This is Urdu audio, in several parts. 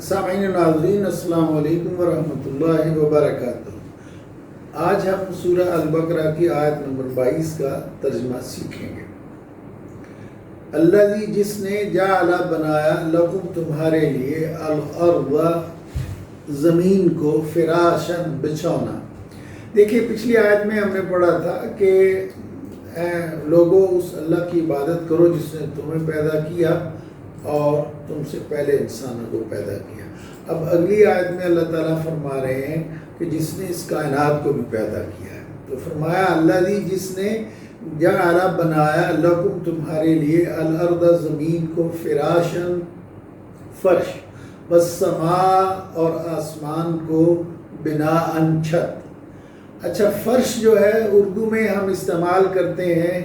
سامعین ناظرین السلام علیکم ورحمۃ اللہ وبرکاتہ۔ آج ہم سورہ البقرہ کی آیت نمبر 22 کا ترجمہ سیکھیں گے۔ الذی جس نے جعل بنایا لکم تمہارے لیے الارض زمین کو فراشن بچھونا۔ دیکھیے پچھلی آیت میں ہم نے پڑھا تھا کہ اے لوگوں اس اللہ کی عبادت کرو جس نے تمہیں پیدا کیا اور تم سے پہلے انسانوں کو پیدا کیا۔ اب اگلی آیت میں اللہ تعالیٰ فرما رہے ہیں کہ جس نے اس کائنات کو بھی پیدا کیا ہے، تو فرمایا الذی جس نے جعل بنایا لکم تمہارے لیے الارض زمین کو فراشن فرش، والسماء اور آسمان کو بناءً چھت۔ اچھا، فرش جو ہے اردو میں ہم استعمال کرتے ہیں،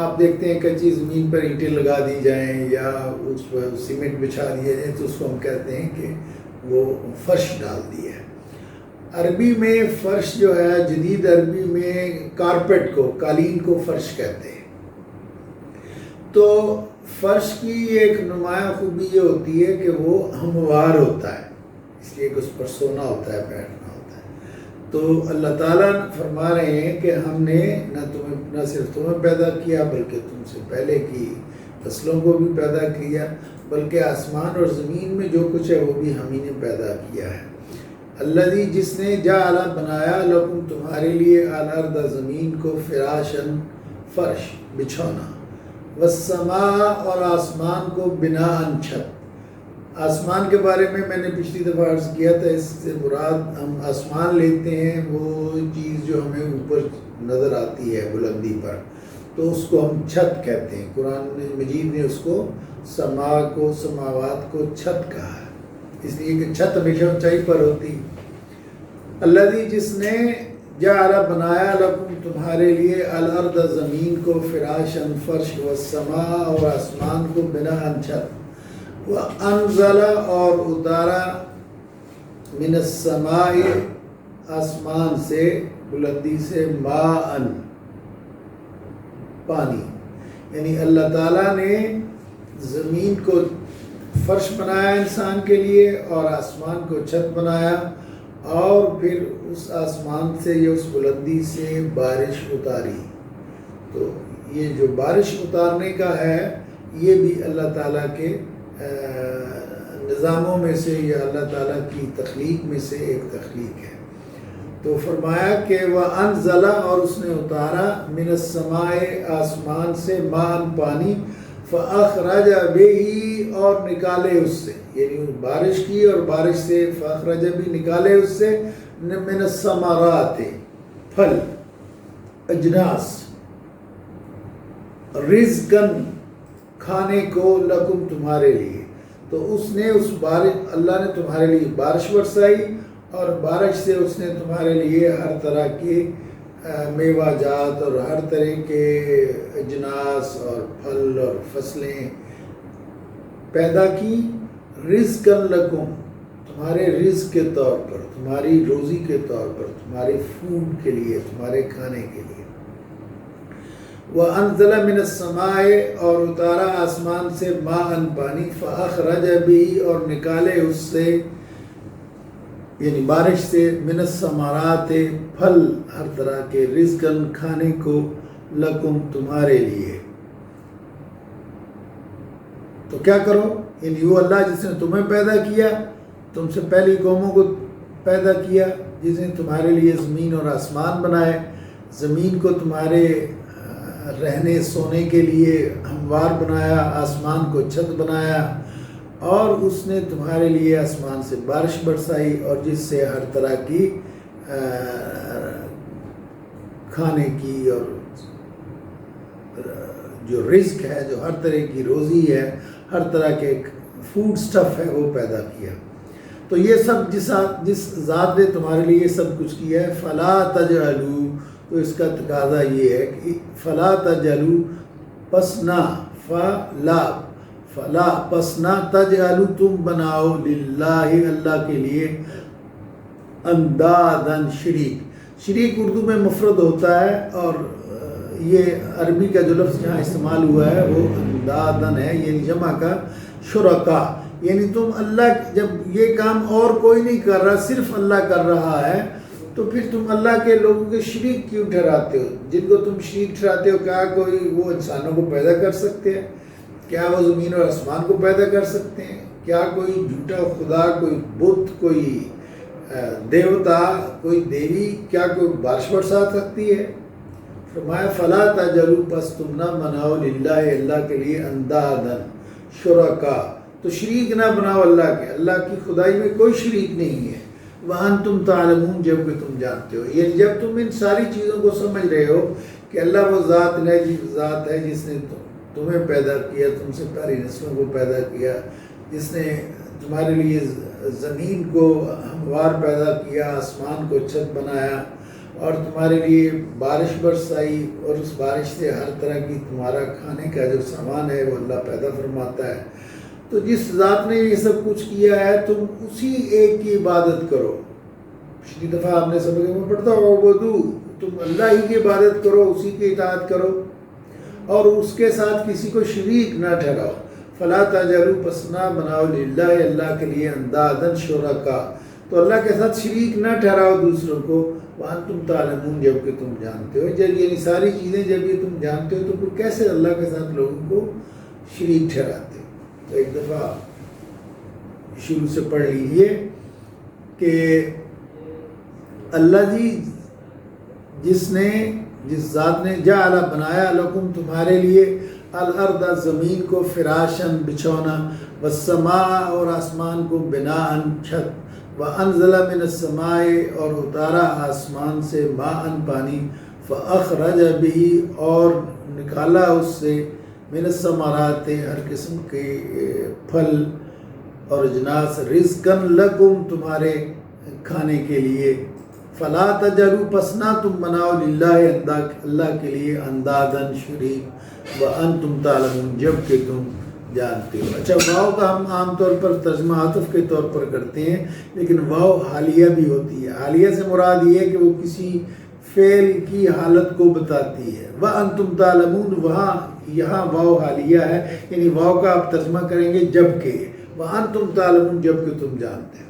آپ دیکھتے ہیں کچی زمین پر اینٹیں لگا دی جائیں یا اس پر سیمنٹ بچھا دیا جائے تو اس کو ہم کہتے ہیں کہ وہ فرش ڈال دیا ہے۔ عربی میں فرش جو ہے، جدید عربی میں کارپیٹ کو، قالین کو فرش کہتے ہیں۔ تو فرش کی ایک نمایاں خوبی یہ ہوتی ہے کہ وہ ہموار ہوتا ہے، اس لیے کہ اس پر سونا ہوتا ہے، بیٹھنا ہوتا ہے۔ تو اللہ تعالیٰ فرما رہے ہیں کہ ہم نے نہ صرف تمہیں پیدا کیا بلکہ تم سے پہلے کی فصلوں کو بھی پیدا کیا، بلکہ آسمان اور زمین میں جو کچھ ہے وہ بھی ہم ہی نے پیدا کیا ہے۔ الذی جس نے جعل بنایا لکم تمہارے لیے الارض زمین کو فراشن فرش بچھونا، والسماء اور آسمان کو بناءً چھت۔ آسمان کے بارے میں نے پچھلی دفعہ عرض کیا تھا، اس سے مراد ہم آسمان لیتے ہیں وہ چیز جو ہمیں اوپر نظر آتی ہے بلندی پر، تو اس کو ہم چھت کہتے ہیں۔ قرآن مجید نے اس کو سما کو، سماوات کو چھت کہا ہے، اس لیے کہ چھت ہمیشہ اونچائی پر ہوتی۔ الذی جس نے جعل بنایا لکم تمہارے لیے الارض زمین کو فراشن فرش، والسماء اور آسمان کو بناءً چھت، وَأَنزَلَ اور اتارا من السماء آسمان سے، بلندی سے، ماءً پانی۔ یعنی اللہ تعالیٰ نے زمین کو فرش بنایا انسان کے لیے اور آسمان کو چھت بنایا، اور پھر اس آسمان سے یا اس بلندی سے بارش اتاری۔ تو یہ جو بارش اتارنے کا ہے یہ بھی اللہ تعالیٰ کے نظاموں میں سے یا اللہ تعالیٰ کی تخلیق میں سے ایک تخلیق ہے۔ تو فرمایا کہ وَأَنزَلَ اور اس نے اتارا من السماء آسمان سے، ماءً پانی، فَأَخْرَجَ بِهِ اور نکالے اس سے، یعنی بارش کی اور بارش سے، فَأَخْرَجَ بھی نکالے اس سے، من الثمرات پھل، اجناس، رزقاً کھانے کو، لکم تمہارے لیے۔ تو اس نے اس بارش، اللہ نے تمہارے لیے بارش برسائی اور بارش سے اس نے تمہارے لیے ہر طرح کے میوہ جات اور ہر طرح کے اجناس اور پھل اور فصلیں پیدا کی، رزقاً لکم تمہارے رزق کے طور پر، تمہاری روزی کے طور پر، تمہارے فوڈ کے لیے، تمہارے کھانے کے لیے۔ وَأَنزَلَ مِنَ السَّمَاءِ اور اتارا آسمان سے، ماءً پانی، فَأَخْرَجَ بِهِ اور نکالے اس سے، یعنی بارش سے، من الثمرات پھل ہر طرح کے، رزقاً کھانے کو، لکم تمہارے لیے۔ تو کیا کرو؟ یعنی وہ اللہ جس نے تمہیں پیدا کیا، تم سے پہلی قوموں کو پیدا کیا، جس نے تمہارے لیے زمین اور آسمان بنائے، زمین کو تمہارے رہنے سونے کے لیے ہموار بنایا، آسمان کو چھت بنایا، اور اس نے تمہارے لیے آسمان سے بارش برسائی اور جس سے ہر طرح کی کھانے کی اور جو رزق ہے، جو ہر طرح کی روزی ہے، ہر طرح کے فوڈ سٹف ہے وہ پیدا کیا۔ تو یہ سب جس ذات نے تمہارے لیے سب کچھ کیا ہے، فلا تجعلوا، تو اس کا تقاضا یہ ہے کہ فلا تجعلوا پس نہ، فلا پس نہ، تجعلوا تم بناؤ، للہ اللہ کے لیے، انداداً شریک اردو میں مفرد ہوتا ہے، اور یہ عربی کا جو لفظ یہاں استعمال ہوا ہے وہ انداداً ہے، یعنی جمع کا شرکا، یعنی تم اللہ، جب یہ کام اور کوئی نہیں کر رہا، صرف اللہ کر رہا ہے، تو پھر تم اللہ کے لوگوں کے شریک کیوں ٹھہراتے ہو؟ جن کو تم شریک ٹھہراتے ہو، کیا کوئی وہ انسانوں کو پیدا کر سکتے ہیں؟ کیا وہ زمین اور آسمان کو پیدا کر سکتے ہیں؟ کیا کوئی جھوٹا خدا، کوئی بت، کوئی دیوتا، کوئی دیوی، کیا کوئی بارش برسا سکتی ہے؟ فرمایا فلا تجعلوا، پس تم نہ بناؤ للہ، اللہ کے لیے اندادا شرکا، تو شریک نہ بناؤ اللہ کے، اللہ کی خدائی میں کوئی شریک نہیں ہے، وانتم تعلمون، جب کہ تم جانتے ہو۔ یعنی جب تم ان ساری چیزوں کو سمجھ رہے ہو کہ اللہ وہ ذات ہے جس نے تمہیں پیدا کیا، تم سے پہلی نسلوں کو پیدا کیا، جس نے تمہارے لیے زمین کو ہموار پیدا کیا، آسمان کو چھت بنایا، اور تمہارے لیے بارش برسائی، اور اس بارش سے ہر طرح کی تمہارا کھانے کا جو سامان ہے وہ اللہ پیدا فرماتا ہے۔ تو جس ذات نے یہ سب کچھ کیا ہے، تم اسی ایک کی عبادت کرو۔ پچھلی دفعہ آپ نے سبق میں پڑھتا عبدو، تم اللہ ہی کی عبادت کرو، اسی کی اطاعت کرو، اور اس کے ساتھ کسی کو شریک نہ ٹھہراؤ۔ فلا تجعلوا، پس نہ بناؤ للہ، اللہ کے لیے اندادا شرکا، تو اللہ کے ساتھ شریک نہ ٹھہراؤ دوسروں کو، وانتم تعلمون، جب کہ تم جانتے ہو۔ جب یہ ساری چیزیں جب یہ تم جانتے ہو، تو پھر کیسے اللہ کے ساتھ لوگوں کو شریک ٹھہراتے ہو؟ تو ایک دفعہ شروع سے پڑھ لیجئے کہ اللہ جی جس ذات نے جعل، بنایا، لکم، تمہارے لیے، الارض، زمین کو، فراشن، بچھونا، والسماء، اور آسمان کو، بناءً، چھت، وانزل من السماء، اور اتارا آسمان سے، ماءً، پانی، فاخرج به، اور نکالا اس سے، من الثمرات، ہر قسم کے پھل اور اجناس، رزقاً لکم، تمہارے کھانے کے لیے، فلا تجعلوا، پس نہ تم بناؤ للہ، اللہ کے لیے، انداداً، شریک، وانتم تعلمون، جب کہ تم جانتے ہو۔ اچھا، واو کا ہم عام طور پر ترجمہ عطف کے طور پر کرتے ہیں، لیکن واو حالیہ بھی ہوتی ہے۔ حالیہ سے مراد یہ ہے کہ وہ کسی فعل کی حالت کو بتاتی ہے۔ وانتم تعلمون، یہاں واو حالیہ ہے، یعنی واو کا آپ ترجمہ کریں گے جب کہ، وانتم تعلمون، جب کہ تم جانتے ہو۔